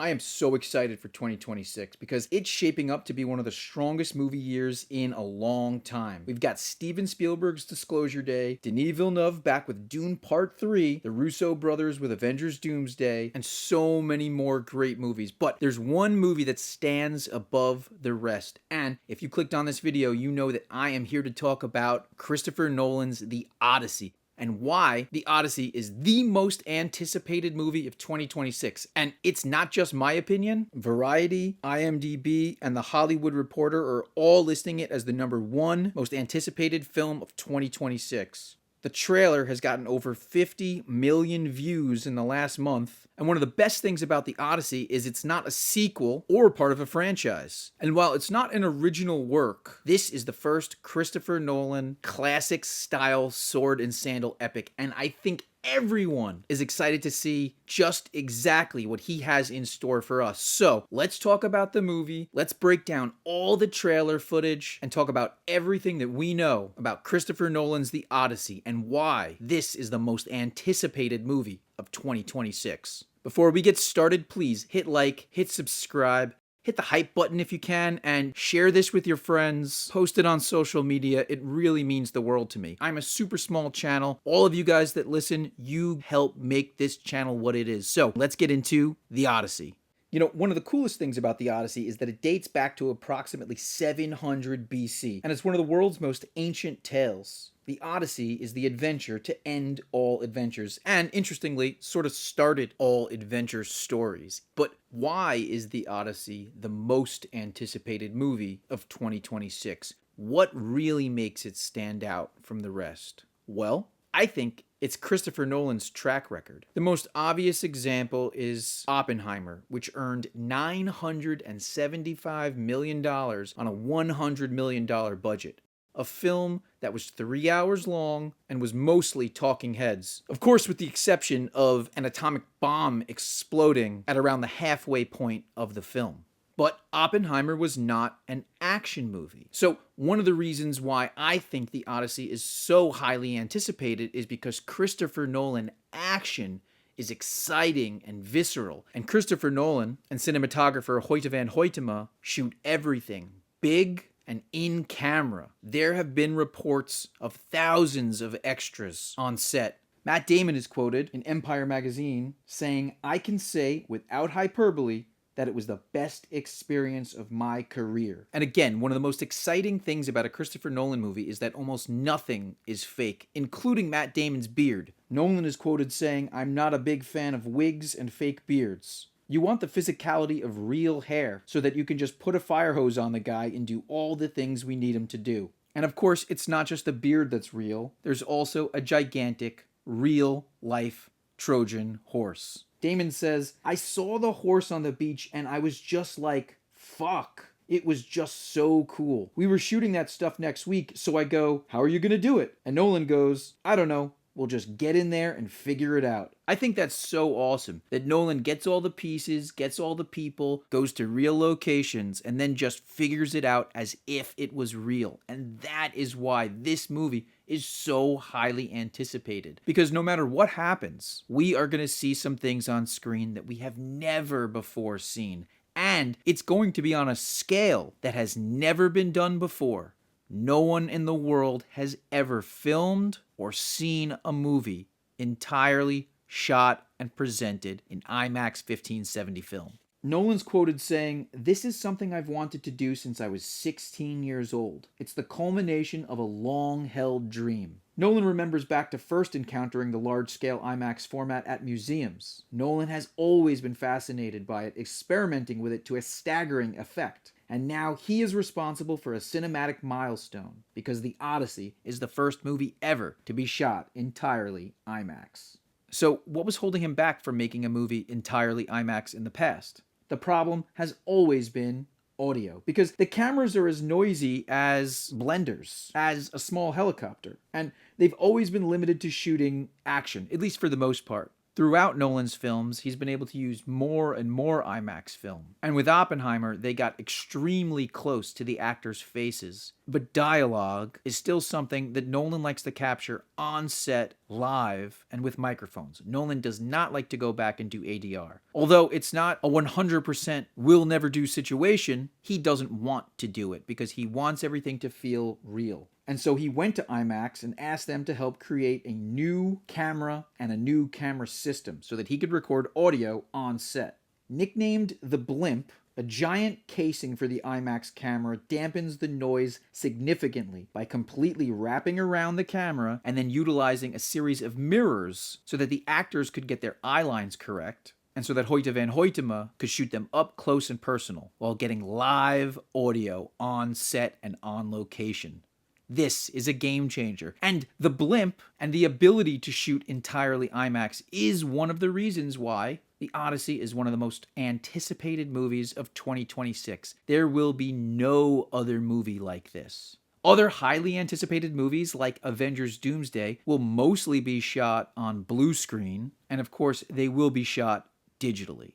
I am so excited for 2026 because it's shaping up to be one of the strongest movie years in a long time. We've got Steven Spielberg's Disclosure Day, Denis Villeneuve back with Dune Part 3, the Russo brothers with Avengers Doomsday, and so many more great movies. But there's one movie that stands above the rest. And if you clicked on this video, you know that I am here to talk about Christopher Nolan's The Odyssey, and why The Odyssey is the most anticipated movie of 2026. And it's not just my opinion. Variety, IMDB, and The Hollywood Reporter are all listing it as the #1 most anticipated film of 2026. The trailer has gotten over 50 million views in the last month, and one of the best things about The Odyssey is it's not a sequel or part of a franchise. And while it's not an original work, this is the first Christopher Nolan classic-style sword and sandal epic, and I think everyone is excited to see just exactly what he has in store for us. So let's talk about the movie. Let's break down all the trailer footage and talk about everything that we know about Christopher Nolan's The Odyssey and why this is the most anticipated movie of 2026. Before we get started, please hit like, hit subscribe, hit the hype button if you can, and share this with your friends. Post it on social media. It really means the world to me. I'm a super small channel. All of you guys that listen, you help make this channel what it is. So let's get into The Odyssey. You know, one of the coolest things about The Odyssey is that it dates back to approximately 700 BC, and it's one of the world's most ancient tales. The Odyssey is the adventure to end all adventures, and interestingly, sort of started all adventure stories. But why is The Odyssey the most anticipated movie of 2026? What really makes it stand out from the rest? Well, I think it's Christopher Nolan's track record. The most obvious example is Oppenheimer, which earned $975 million on a $100 million budget. A film that was 3 hours long and was mostly talking heads. Of course, with the exception of an atomic bomb exploding at around the halfway point of the film. But Oppenheimer was not an action movie. So one of the reasons why I think The Odyssey is so highly anticipated is because Christopher Nolan action is exciting and visceral. And Christopher Nolan and cinematographer Hoyte van Hoytema shoot everything big and in camera. There have been reports of thousands of extras on set. Matt Damon is quoted in Empire magazine saying, "I can say without hyperbole that it was the best experience of my career." And again, one of the most exciting things about a Christopher Nolan movie is that almost nothing is fake, including Matt Damon's beard. Nolan is quoted saying, "I'm not a big fan of wigs and fake beards. You want the physicality of real hair so that you can just put a fire hose on the guy and do all the things we need him to do." And of course, it's not just the beard that's real. There's also a gigantic, real-life Trojan horse. Damon says, "I saw the horse on the beach and I was just like, fuck. It was just so cool. We were shooting that stuff next week, so I go, how are you gonna do it?" And Nolan goes, "I don't know. We'll just get in there and figure it out." I think that's so awesome that Nolan gets all the pieces, gets all the people, goes to real locations, and then just figures it out as if it was real. And that is why this movie is so highly anticipated. Because no matter what happens, we are going to see some things on screen that we have never before seen. And it's going to be on a scale that has never been done before. No one in the world has ever filmed or seen a movie entirely shot and presented in IMAX 1570 film. Nolan's quoted saying, "This is something I've wanted to do since I was 16 years old. It's the culmination of a long-held dream." Nolan remembers back to first encountering the large-scale IMAX format at museums. Nolan has always been fascinated by it, experimenting with it to a staggering effect. And now he is responsible for a cinematic milestone, because The Odyssey is the first movie ever to be shot entirely IMAX. So what was holding him back from making a movie entirely IMAX in the past? The problem has always been audio, because the cameras are as noisy as blenders, as a small helicopter, and they've always been limited to shooting action, at least for the most part. Throughout Nolan's films, he's been able to use more and more IMAX film. And with Oppenheimer, they got extremely close to the actors' faces. But dialogue is still something that Nolan likes to capture on set, live, and with microphones. Nolan does not like to go back and do ADR. Although it's not a 100% will never do situation, he doesn't want to do it because he wants everything to feel real. And so he went to IMAX and asked them to help create a new camera and a new camera system so that he could record audio on set. Nicknamed the Blimp, a giant casing for the IMAX camera dampens the noise significantly by completely wrapping around the camera and then utilizing a series of mirrors so that the actors could get their eye lines correct, and so that Hoyte van Hoytema could shoot them up close and personal while getting live audio on set and on location. This is a game changer. And the Blimp and the ability to shoot entirely IMAX is one of the reasons why The Odyssey is one of the most anticipated movies of 2026. There will be no other movie like this. Other highly anticipated movies like Avengers Doomsday will mostly be shot on blue screen, and of course, they will be shot digitally.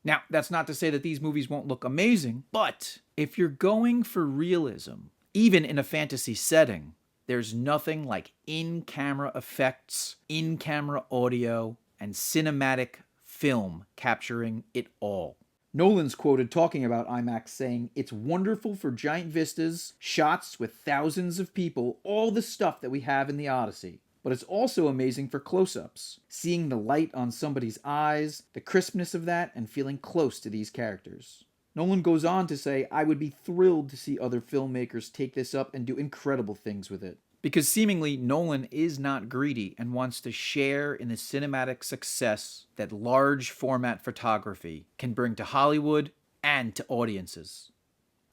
Now, that's not to say that these movies won't look amazing, but if you're going for realism, even in a fantasy setting, there's nothing like in-camera effects, in-camera audio, and cinematic film capturing it all. Nolan's quoted talking about IMAX saying, "It's wonderful for giant vistas, shots with thousands of people, all the stuff that we have in The Odyssey. But it's also amazing for close-ups, seeing the light on somebody's eyes, the crispness of that, and feeling close to these characters." Nolan goes on to say, "I would be thrilled to see other filmmakers take this up and do incredible things with it." Because seemingly Nolan is not greedy and wants to share in the cinematic success that large format photography can bring to Hollywood and to audiences.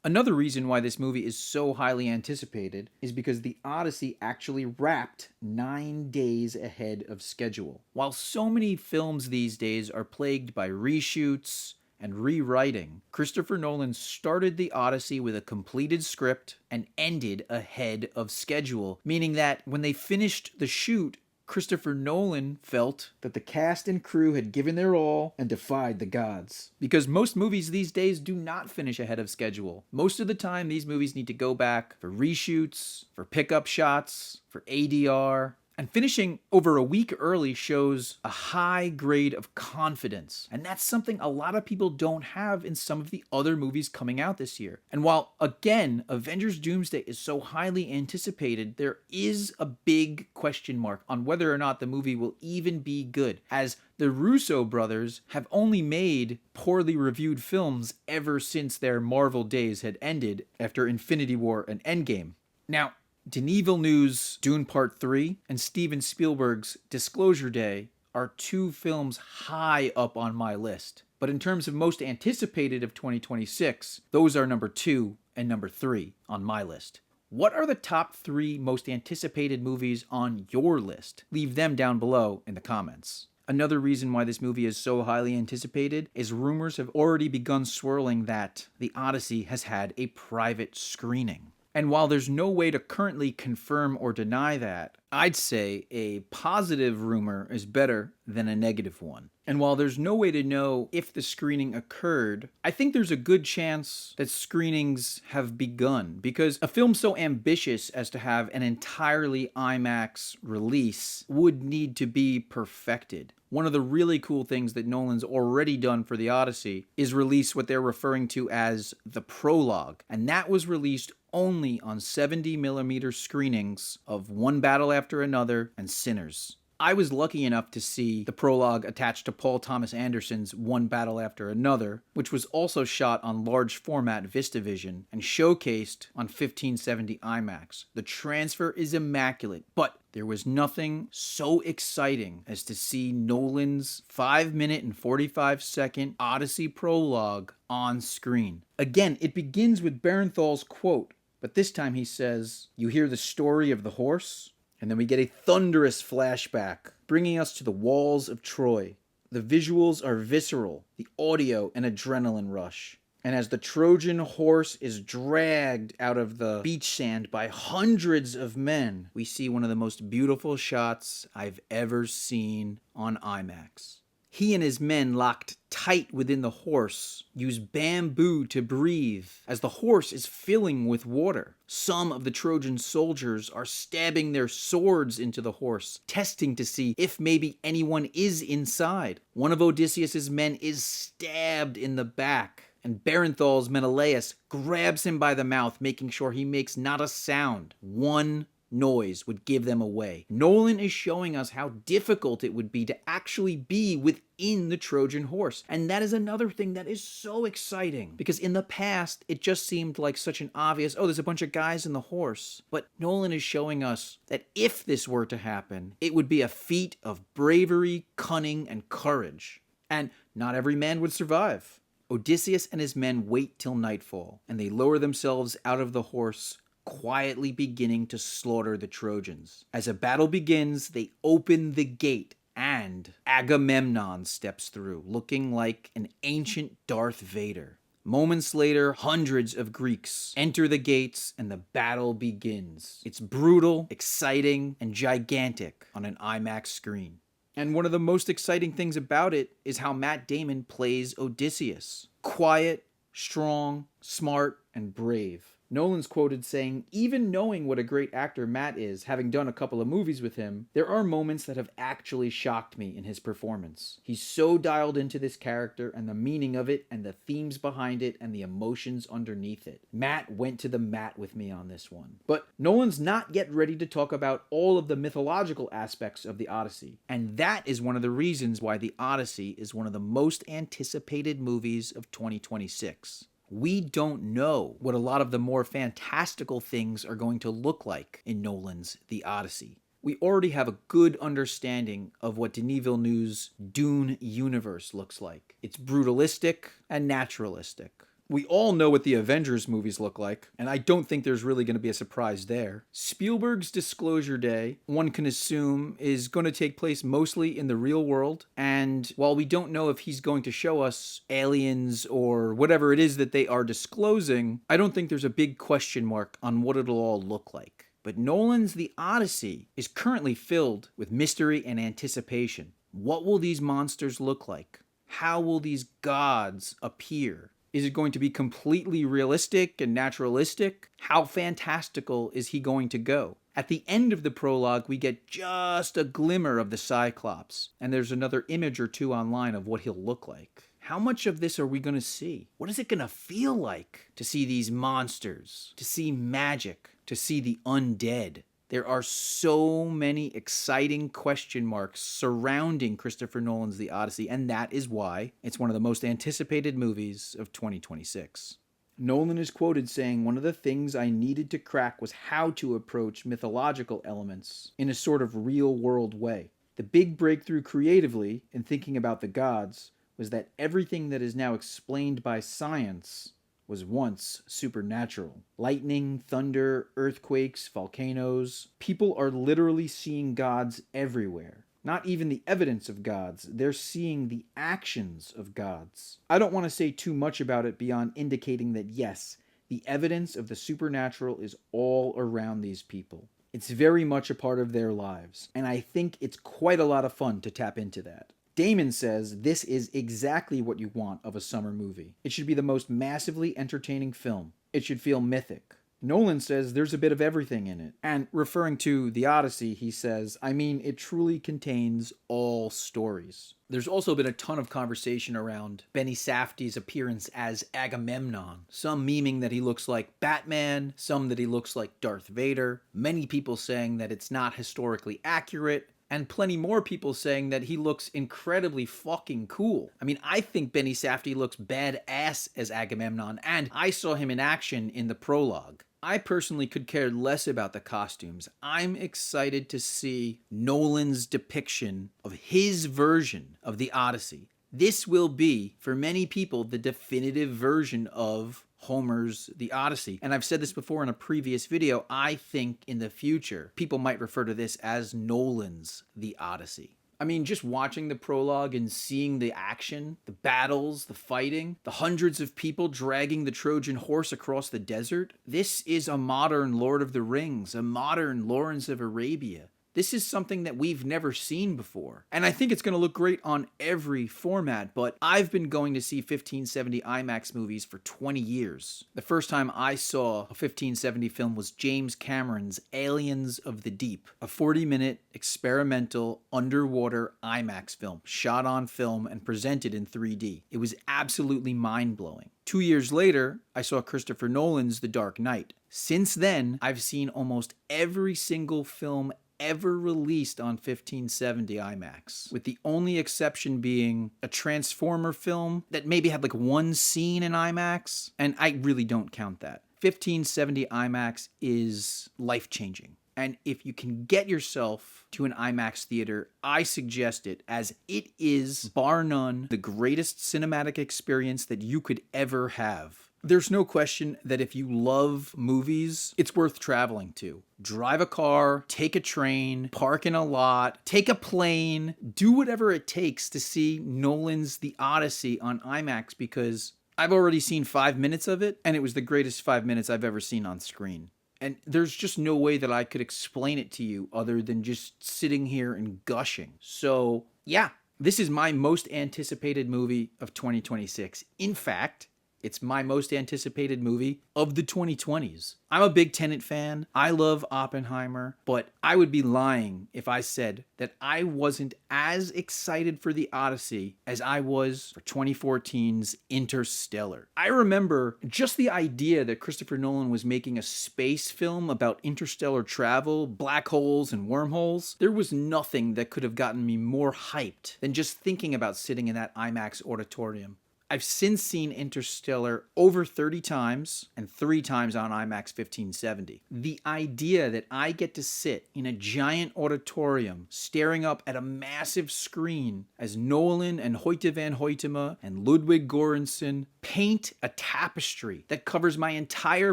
Another reason why this movie is so highly anticipated is because The Odyssey actually wrapped 9 days ahead of schedule. While so many films these days are plagued by reshoots and rewriting, Christopher Nolan started The Odyssey with a completed script and ended ahead of schedule, meaning that when they finished the shoot, Christopher Nolan felt that the cast and crew had given their all and defied the gods. Because most movies these days do not finish ahead of schedule. Most of the time, these movies need to go back for reshoots, for pickup shots, for ADR. And finishing over a week early shows a high grade of confidence. And that's something a lot of people don't have in some of the other movies coming out this year. And while, again, Avengers Doomsday is so highly anticipated, there is a big question mark on whether or not the movie will even be good, as the Russo brothers have only made poorly reviewed films ever since their Marvel days had ended after Infinity War and Endgame. Now, Denis Villeneuve's Dune Part 3 and Steven Spielberg's Disclosure Day are two films high up on my list. But in terms of most anticipated of 2026, those are number 2 and number 3 on my list. What are the top 3 most anticipated movies on your list? Leave them down below in the comments. Another reason why this movie is so highly anticipated is rumors have already begun swirling that The Odyssey has had a private screening. And while there's no way to currently confirm or deny that, I'd say a positive rumor is better than a negative one. And while there's no way to know if the screening occurred, I think there's a good chance that screenings have begun, because a film so ambitious as to have an entirely IMAX release would need to be perfected. One of the really cool things that Nolan's already done for The Odyssey is release what they're referring to as the prologue, and that was released only on 70mm screenings of One Battle After Another and Sinners. I was lucky enough to see the prologue attached to Paul Thomas Anderson's One Battle After Another, which was also shot on large format VistaVision and showcased on 1570 IMAX. The transfer is immaculate, but there was nothing so exciting as to see Nolan's 5-minute and 45-second Odyssey prologue on screen. Again, it begins with Bernthal's quote, but this time he says, "You hear the story of the horse?" And then we get a thunderous flashback, bringing us to the walls of Troy. The visuals are visceral, the audio an adrenaline rush. And as the Trojan horse is dragged out of the beach sand by hundreds of men, we see one of the most beautiful shots I've ever seen on IMAX. He and his men, locked tight within the horse, use bamboo to breathe as the horse is filling with water. Some of the Trojan soldiers are stabbing their swords into the horse, testing to see if maybe anyone is inside. One of Odysseus's men is stabbed in the back, and Bernthal's Menelaus grabs him by the mouth, making sure he makes not a sound. One noise would give them away. Nolan is showing us how difficult it would be to actually be within the Trojan horse. And that is another thing that is so exciting, because in the past, it just seemed like such an obvious, oh, there's a bunch of guys in the horse. But Nolan is showing us that if this were to happen, it would be a feat of bravery, cunning, and courage. And not every man would survive. Odysseus and his men wait till nightfall, and they lower themselves out of the horse, quietly beginning to slaughter the Trojans. As a battle begins, they open the gate, and Agamemnon steps through, looking like an ancient Darth Vader. Moments later, hundreds of Greeks enter the gates, and the battle begins. It's brutal, exciting, and gigantic on an IMAX screen. And one of the most exciting things about it is how Matt Damon plays Odysseus. Quiet, strong, smart, and brave. Nolan's quoted saying, even knowing what a great actor Matt is, having done a couple of movies with him, there are moments that have actually shocked me in his performance. He's so dialed into this character and the meaning of it and the themes behind it and the emotions underneath it. Matt went to the mat with me on this one. But Nolan's not yet ready to talk about all of the mythological aspects of The Odyssey. And that is one of the reasons why The Odyssey is one of the most anticipated movies of 2026. We don't know what a lot of the more fantastical things are going to look like in Nolan's The Odyssey. We already have a good understanding of what Denis Villeneuve's DUNE universe looks like. It's brutalistic and naturalistic. We all know what the Avengers movies look like, and I don't think there's really going to be a surprise there. Spielberg's Disclosure Day, one can assume, is going to take place mostly in the real world, and while we don't know if he's going to show us aliens or whatever it is that they are disclosing, I don't think there's a big question mark on what it'll all look like. But Nolan's The Odyssey is currently filled with mystery and anticipation. What will these monsters look like? How will these gods appear? Is it going to be completely realistic and naturalistic? How fantastical is he going to go? At the end of the prologue, we get just a glimmer of the Cyclops, and there's another image or two online of what he'll look like. How much of this are we going to see? What is it going to feel like to see these monsters, to see magic, to see the undead? There are so many exciting question marks surrounding Christopher Nolan's The Odyssey, and that is why it's one of the most anticipated movies of 2026. Nolan is quoted saying, "One of the things I needed to crack was how to approach mythological elements in a sort of real-world way. The big breakthrough creatively in thinking about the gods was that everything that is now explained by science was once supernatural. Lightning, thunder, earthquakes, volcanoes. People are literally seeing gods everywhere. Not even the evidence of gods, they're seeing the actions of gods. I don't want to say too much about it beyond indicating that yes, the evidence of the supernatural is all around these people. It's very much a part of their lives, and I think it's quite a lot of fun to tap into that." Damon says this is exactly what you want of a summer movie. It should be the most massively entertaining film. It should feel mythic. Nolan says there's a bit of everything in it. And referring to The Odyssey, he says, I mean, it truly contains all stories. There's also been a ton of conversation around Benny Safdie's appearance as Agamemnon. Some memeing that he looks like Batman, some that he looks like Darth Vader. Many people saying that it's not historically accurate. And plenty more people saying that he looks incredibly fucking cool. I mean, I think Benny Safdie looks badass as Agamemnon, and I saw him in action in the prologue. I personally could care less about the costumes. I'm excited to see Nolan's depiction of his version of the Odyssey. This will be, for many people, the definitive version of Homer's The Odyssey. And I've said this before in a previous video, I think in the future, people might refer to this as Nolan's The Odyssey. I mean, just watching the prologue and seeing the action, the battles, the fighting, the hundreds of people dragging the Trojan horse across the desert. This is a modern Lord of the Rings, a modern Lawrence of Arabia. This is something that we've never seen before. And I think it's going to look great on every format, but I've been going to see 1570 IMAX movies for 20 years. The first time I saw a 1570 film was James Cameron's Aliens of the Deep, a 40-minute experimental underwater IMAX film, shot on film and presented in 3D. It was absolutely mind-blowing. 2 years later, I saw Christopher Nolan's The Dark Knight. Since then, I've seen almost every single film ever released on 1570 IMAX, with the only exception being a Transformer film that maybe had like one scene in IMAX, and I really don't count that. 1570 IMAX is life-changing. And if you can get yourself to an IMAX theater, I suggest it, as it is, bar none, the greatest cinematic experience that you could ever have. There's no question that if you love movies, it's worth traveling to. Drive a car, take a train, park in a lot, take a plane, do whatever it takes to see Nolan's The Odyssey on IMAX, because I've already seen 5 minutes of it, and it was the greatest 5 minutes I've ever seen on screen. And there's just no way that I could explain it to you other than just sitting here and gushing. So, yeah, this is my most anticipated movie of 2026. In fact, it's my most anticipated movie of the 2020s. I'm a big Tenet fan. I love Oppenheimer, but I would be lying if I said that I wasn't as excited for The Odyssey as I was for 2014's Interstellar. I remember just the idea that Christopher Nolan was making a space film about interstellar travel, black holes, and wormholes. There was nothing that could have gotten me more hyped than just thinking about sitting in that IMAX auditorium. I've since seen Interstellar over 30 times and 3 times on IMAX 1570. The idea that I get to sit in a giant auditorium staring up at a massive screen as Nolan and Hoyte van Hoytema and Ludwig Göransson paint a tapestry that covers my entire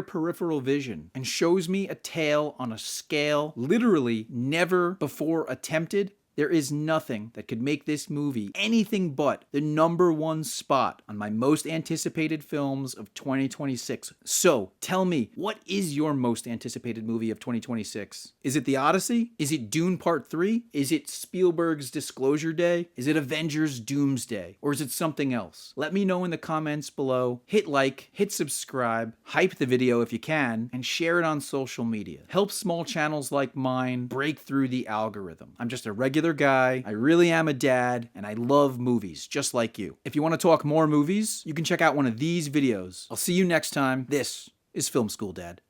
peripheral vision and shows me a tale on a scale literally never before attempted. There is nothing that could make this movie anything but the #1 spot on my most anticipated films of 2026. So, tell me, what is your most anticipated movie of 2026? Is it The Odyssey? Is it Dune Part 3? Is it Spielberg's Disclosure Day? Is it Avengers Doomsday? Or is it something else? Let me know in the comments below. Hit like, hit subscribe, hype the video if you can, and share it on social media. Help small channels like mine break through the algorithm. I'm just a regular guy. I really am a dad, and I love movies just like you. If you want to talk more movies, you can check out one of these videos. I'll see you next time. This is Film School Dad.